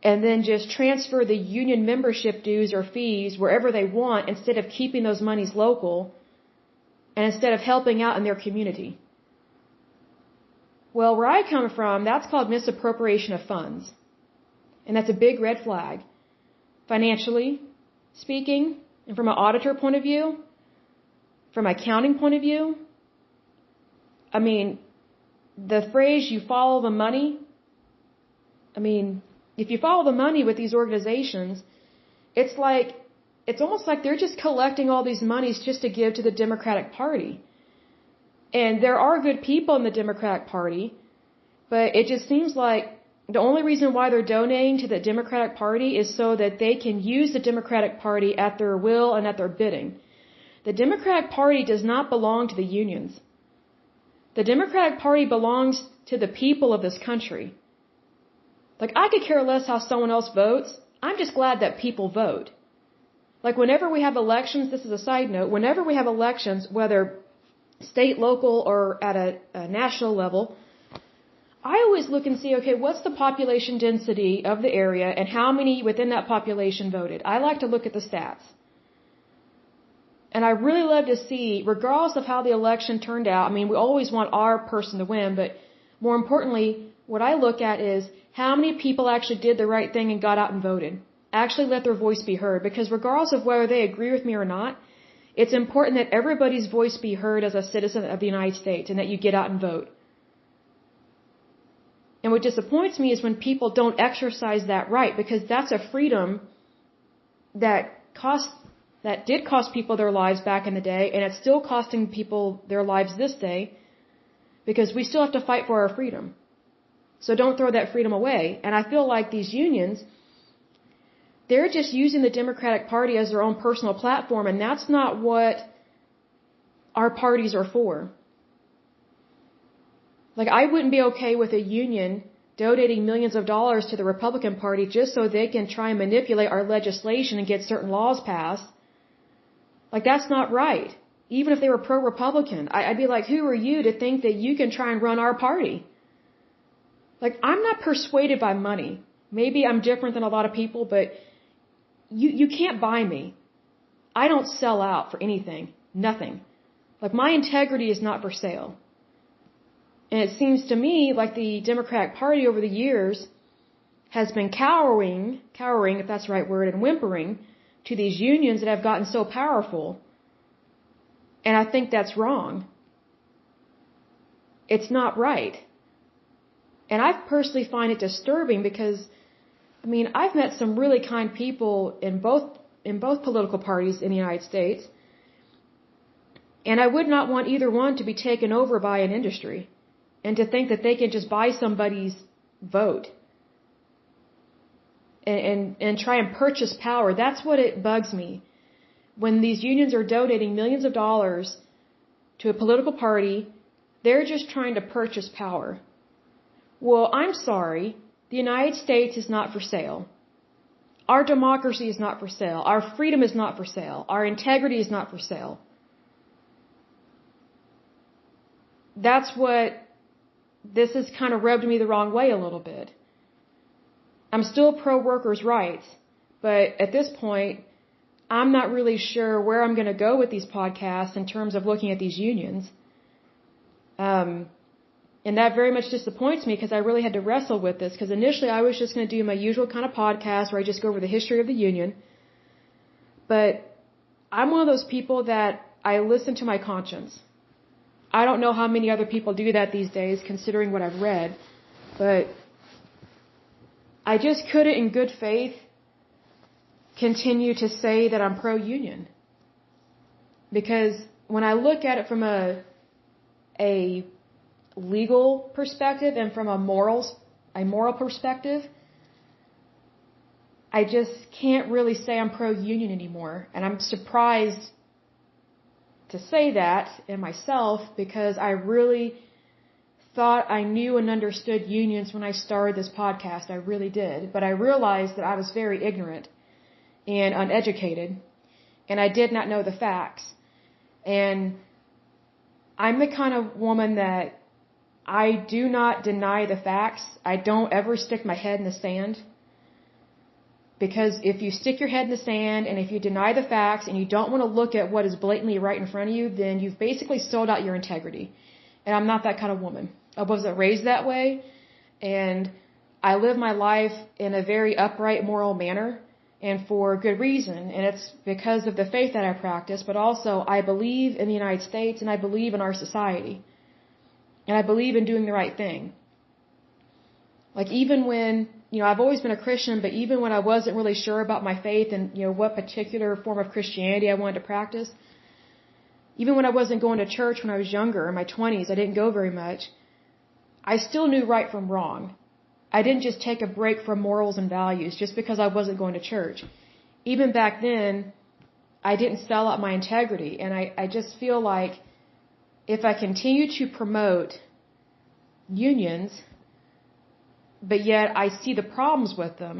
and then just transfer the union membership dues or fees wherever they want instead of keeping those monies local and instead of helping out in their community. Well, where I come from, that's called misappropriation of funds. And that's a big red flag. Financially speaking, and from an auditor point of view, from an accounting point of view, the phrase, you follow the money, I mean, if you follow the money with these organizations, it's almost like they're just collecting all these monies just to give to the Democratic Party. And there are good people in the Democratic Party, but it just seems like the only reason why they're donating to the Democratic Party is so that they can use the Democratic Party at their will and at their bidding. The Democratic Party does not belong to the unions. The Democratic Party belongs to the people of this country. Like, I could care less how someone else votes. I'm just glad that people vote. Like, whenever we have elections, this is a side note, whenever we have elections, whether state, local, or at a national level, I always look and see, okay, what's the population density of the area and how many within that population voted? I like to look at the stats. And I really love to see, regardless of how the election turned out, I mean, we always want our person to win, but more importantly, what I look at is how many people actually did the right thing and got out and voted. Actually let their voice be heard, because regardless of whether they agree with me or not, it's important that everybody's voice be heard as a citizen of the United States and that you get out and vote. And what disappoints me is when people don't exercise that right, because that's a freedom that did cost people their lives back in the day, and it's still costing people their lives this day, because we still have to fight for our freedom. So don't throw that freedom away. And I feel like these unions, they're just using the Democratic Party as their own personal platform, and that's not what our parties are for. Like, I wouldn't be okay with a union donating millions of dollars to the Republican Party just so they can try and manipulate our legislation and get certain laws passed. Like, that's not right. Even if they were pro-Republican, I'd be like, who are you to think that you can try and run our party? Like, I'm not persuaded by money. Maybe I'm different than a lot of people, but you can't buy me. I don't sell out for anything. Nothing. Like, my integrity is not for sale. And it seems to me like the Democratic Party over the years has been cowering, if that's the right word, and whimpering to these unions that have gotten so powerful. And I think that's wrong. It's not right. And I personally find it disturbing because, I mean, I've met some really kind people in both political parties in the United States, and I would not want either one to be taken over by an industry and to think that they can just buy somebody's vote and try and purchase power. That's what it bugs me. When these unions are donating millions of dollars to a political party, they're just trying to purchase power. Well, I'm sorry. The United States is not for sale. Our democracy is not for sale. Our freedom is not for sale. Our integrity is not for sale. That's what this has kind of rubbed me the wrong way a little bit. I'm still pro workers' rights, but at this point, I'm not really sure where I'm going to go with these podcasts in terms of looking at these unions. And that very much disappoints me because I really had to wrestle with this, because initially I was just going to do my usual kind of podcast where I just go over the history of the union. But I'm one of those people that I listen to my conscience. I don't know how many other people do that these days, considering what I've read, but I just couldn't in good faith continue to say that I'm pro-union. Because when I look at it from a legal perspective and from a moral perspective, I just can't really say I'm pro-union anymore. And I'm surprised to say that in myself, because I really thought I knew and understood unions when I started this podcast. I really did. But I realized that I was very ignorant and uneducated, and I did not know the facts. And I'm the kind of woman that I do not deny the facts. I don't ever stick my head in the sand. Because if you stick your head in the sand and if you deny the facts and you don't want to look at what is blatantly right in front of you, then you've basically sold out your integrity. And I'm not that kind of woman. I wasn't raised that way. And I live my life in a very upright, moral manner, and for good reason. And it's because of the faith that I practice, but also I believe in the United States and I believe in our society. and I believe in doing the right thing. Like even when, I've always been a Christian, but even when I wasn't really sure about my faith and, what particular form of Christianity I wanted to practice, even when I wasn't going to church when I was younger, in my 20s, I didn't go very much, I still knew right from wrong. I didn't just take a break from morals and values just because I wasn't going to church. Even back then, I didn't sell out my integrity, and I just feel like if I continue to promote unions, but yet I see the problems with them,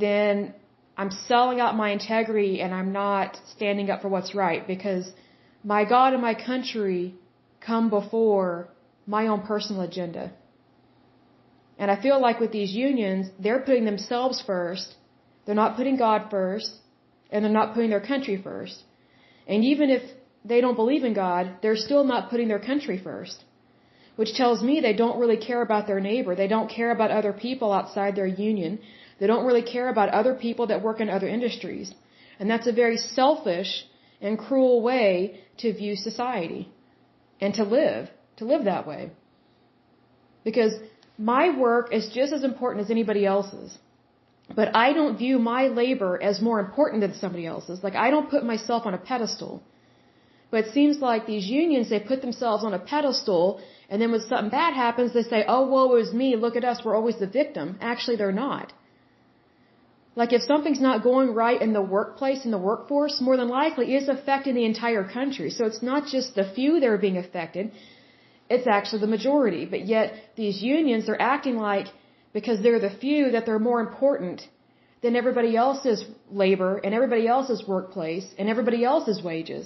then I'm selling out my integrity and I'm not standing up for what's right, because my God and my country come before my own personal agenda. And I feel like with these unions, they're putting themselves first, they're not putting God first, and they're not putting their country first. And even if they don't believe in God, they're still not putting their country first. Which tells me they don't really care about their neighbor. They don't care about other people outside their union. They don't really care about other people that work in other industries. And that's a very selfish and cruel way to view society and to live that way. Because my work is just as important as anybody else's. But I don't view my labor as more important than somebody else's. Like, I don't put myself on a pedestal. But it seems like these unions, they put themselves on a pedestal, and then when something bad happens, they say, oh, woe is me, look at us, we're always the victim. Actually, they're not. Like, if something's not going right in the workplace, in the workforce, more than likely it's affecting the entire country. So it's not just the few that are being affected, it's actually the majority. But yet, these unions, they're acting like, because they're the few, that they're more important than everybody else's labor and everybody else's workplace and everybody else's wages.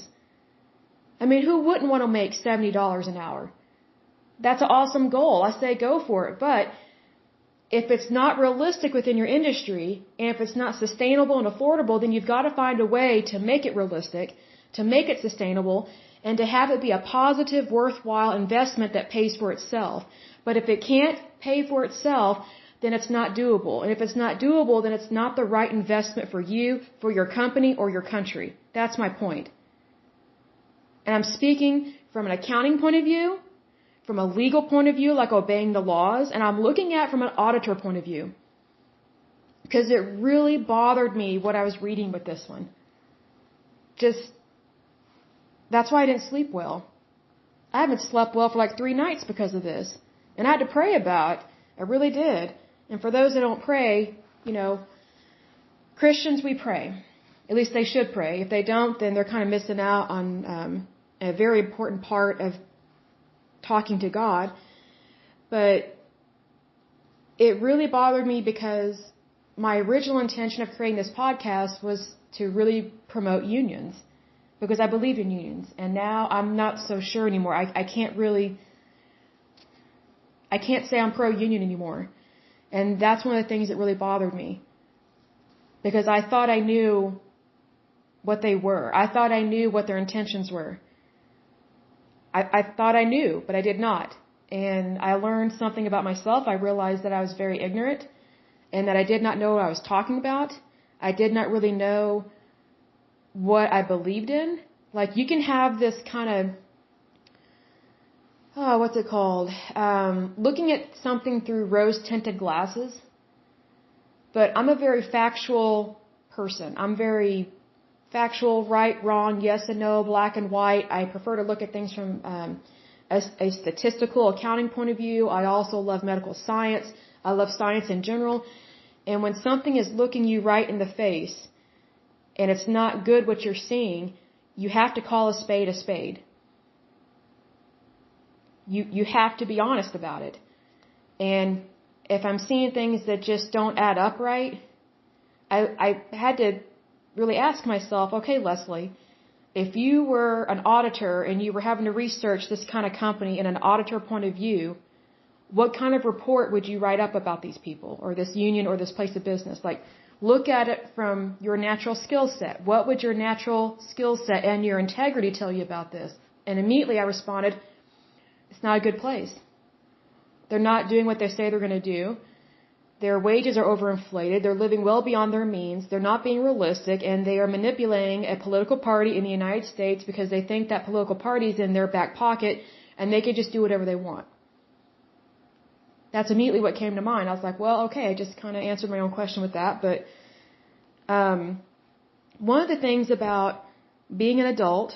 I mean, who wouldn't want to make $70 an hour? That's an awesome goal. I say go for it. But if it's not realistic within your industry, and if it's not sustainable and affordable, then you've got to find a way to make it realistic, to make it sustainable, and to have it be a positive, worthwhile investment that pays for itself. But if it can't pay for itself, then it's not doable. And if it's not doable, then it's not the right investment for you, for your company, or your country. That's my point. And I'm speaking from an accounting point of view, from a legal point of view, like obeying the laws, and I'm looking at it from an auditor point of view. Because it really bothered me what I was reading with this one. That's why I didn't sleep well. I haven't slept well for like 3 nights because of this. And I had to pray about it. I really did. And for those that don't pray, Christians, we pray. At least they should pray. If they don't, then they're kind of missing out on a very important part of talking to God. But it really bothered me because my original intention of creating this podcast was to really promote unions, because I believe in unions. And now I'm not so sure anymore. I can't say I'm pro-union anymore. And that's one of the things that really bothered me. Because I thought I knew what they were. I thought I knew what their intentions were. I thought I knew, but I did not. And I learned something about myself. I realized that I was very ignorant and that I did not know what I was talking about. I did not really know what I believed in. Like, you can have this kind of, what's it called? Looking at something through rose-tinted glasses. But I'm a very factual person. I'm very factual, right, wrong, yes and no, black and white. I prefer to look at things from a statistical, accounting point of view. I also love medical science. I love science in general. And when something is looking you right in the face and it's not good what you're seeing, you have to call a spade a spade. You have to be honest about it. And if I'm seeing things that just don't add up right, I had to really ask myself, okay, Lesley, if you were an auditor and you were having to research this kind of company in an auditor point of view, what kind of report would you write up about these people or this union or this place of business? Like, look at it from your natural skill set. What would your natural skill set and your integrity tell you about this? And immediately I responded, it's not a good place. They're not doing what they say they're going to do. Their wages are overinflated. They're living well beyond their means. They're not being realistic, and they are manipulating a political party in the United States because they think that political party is in their back pocket, and they could just do whatever they want. That's immediately what came to mind. I was like, well, okay, I just kind of answered my own question with that. But one of the things about being an adult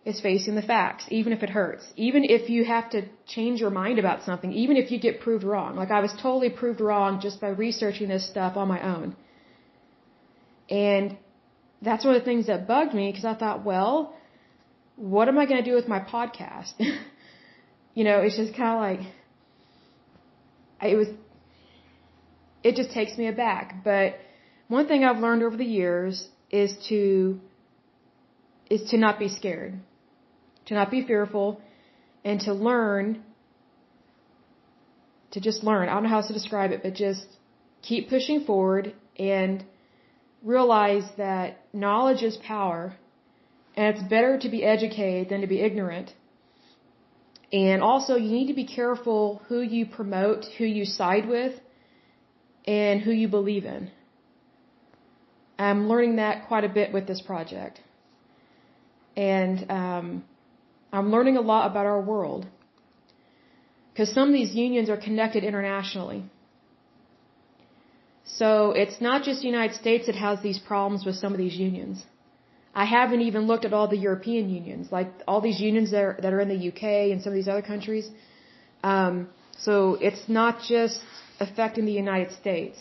is facing the facts, even if it hurts. Even if you have to change your mind about something, even if you get proved wrong. Like I was totally proved wrong just by researching this stuff on my own. And that's one of the things that bugged me because I thought, well, what am I going to do with my podcast? It's just kind of like, it just takes me aback. But one thing I've learned over the years is to not be scared, to not be fearful, and to just learn. I don't know how else to describe it, but just keep pushing forward and realize that knowledge is power, and it's better to be educated than to be ignorant. And also, you need to be careful who you promote, who you side with, and who you believe in. I'm learning that quite a bit with this project. And I'm learning a lot about our world. Because some of these unions are connected internationally. So it's not just the United States that has these problems with some of these unions. I haven't even looked at all the European unions, like all these unions that are in the UK and some of these other countries. So it's not just affecting the United States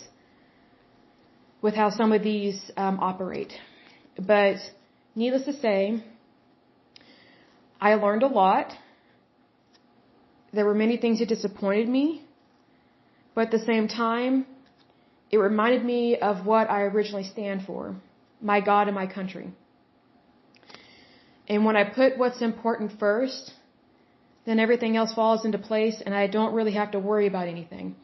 with how some of these operate. But needless to say, I learned a lot. There were many things that disappointed me, but at the same time, it reminded me of what I originally stand for, my God and my country. And when I put what's important first, then everything else falls into place and I don't really have to worry about anything.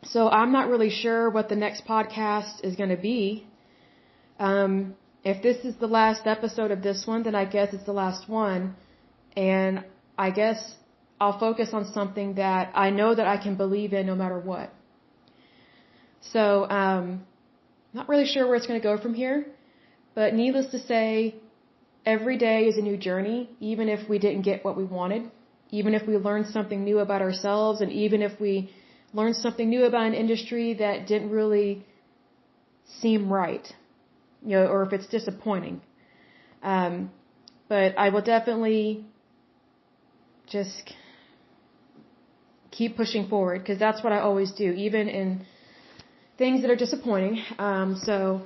So I'm not really sure what the next podcast is going to be. If this is the last episode of this one, then I guess it's the last one. And I guess I'll focus on something that I know that I can believe in no matter what. So, not really sure where it's going to go from here. But needless to say, every day is a new journey, even if we didn't get what we wanted, even if we learned something new about ourselves, and even if we learned something new about an industry that didn't really seem right, or if it's disappointing. But I will definitely just keep pushing forward, because that's what I always do, even in things that are disappointing. So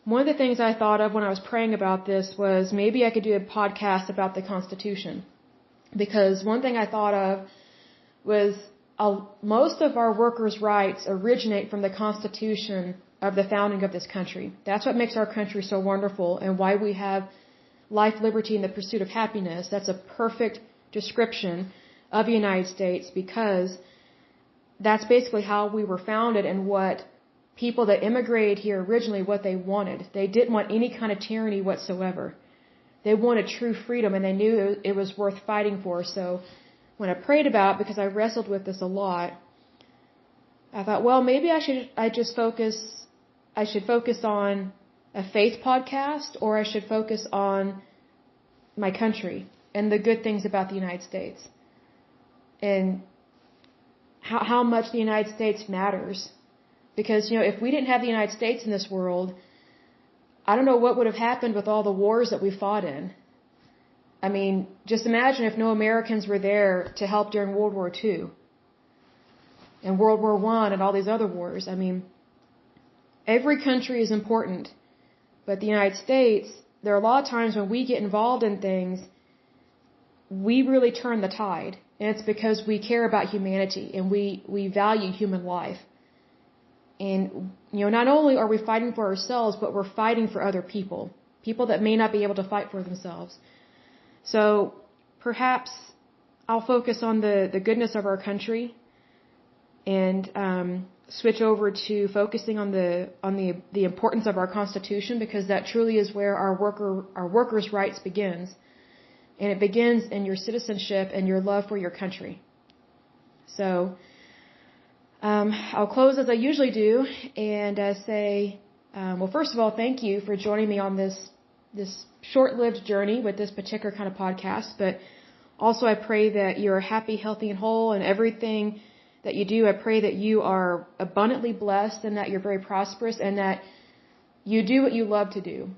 one of the things I thought of when I was praying about this was maybe I could do a podcast about the Constitution. Because one thing I thought of was most of our workers' rights originate from the Constitution of the founding of this country. That's what makes our country so wonderful and why we have life, liberty, and the pursuit of happiness. That's a perfect description of the United States, because that's basically how we were founded and what people that immigrated here originally, what they wanted. They didn't want any kind of tyranny whatsoever. They wanted true freedom, and they knew it was worth fighting for. So when I prayed about it, because I wrestled with this a lot, I thought, well, maybe I should focus on a faith podcast, or I should focus on my country and the good things about the United States. And how much the United States matters. Because, if we didn't have the United States in this world, I don't know what would have happened with all the wars that we fought in. I mean, just imagine if no Americans were there to help during World War II and World War I and all these other wars. I mean, every country is important, but the United States, there are a lot of times when we get involved in things, we really turn the tide. And it's because we care about humanity and we value human life. And, not only are we fighting for ourselves, but we're fighting for other people that may not be able to fight for themselves. So perhaps I'll focus on the goodness of our country and switch over to focusing on the importance of our Constitution, because that truly is where our workers' rights begins. And it begins in your citizenship and your love for your country. So I'll close as I usually do and say, well, first of all, thank you for joining me on this short-lived journey with this particular kind of podcast. But Also, I pray that you're happy, healthy, and whole, and everything that you do, I pray that you are abundantly blessed and that you're very prosperous and that you do what you love to do.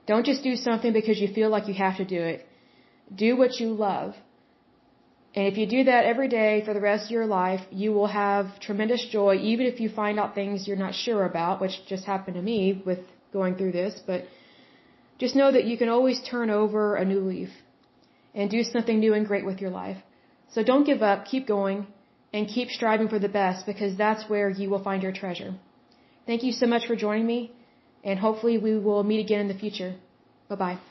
Don't just do something because you feel like you have to do it. Do what you love. And if you do that every day for the rest of your life, you will have tremendous joy, even if you find out things you're not sure about, which just happened to me with going through this. But just know that you can always turn over a new leaf and do something new and great with your life. So don't give up, keep going, and keep striving for the best, because that's where you will find your treasure. Thank you so much for joining me, and hopefully we will meet again in the future. Bye-bye.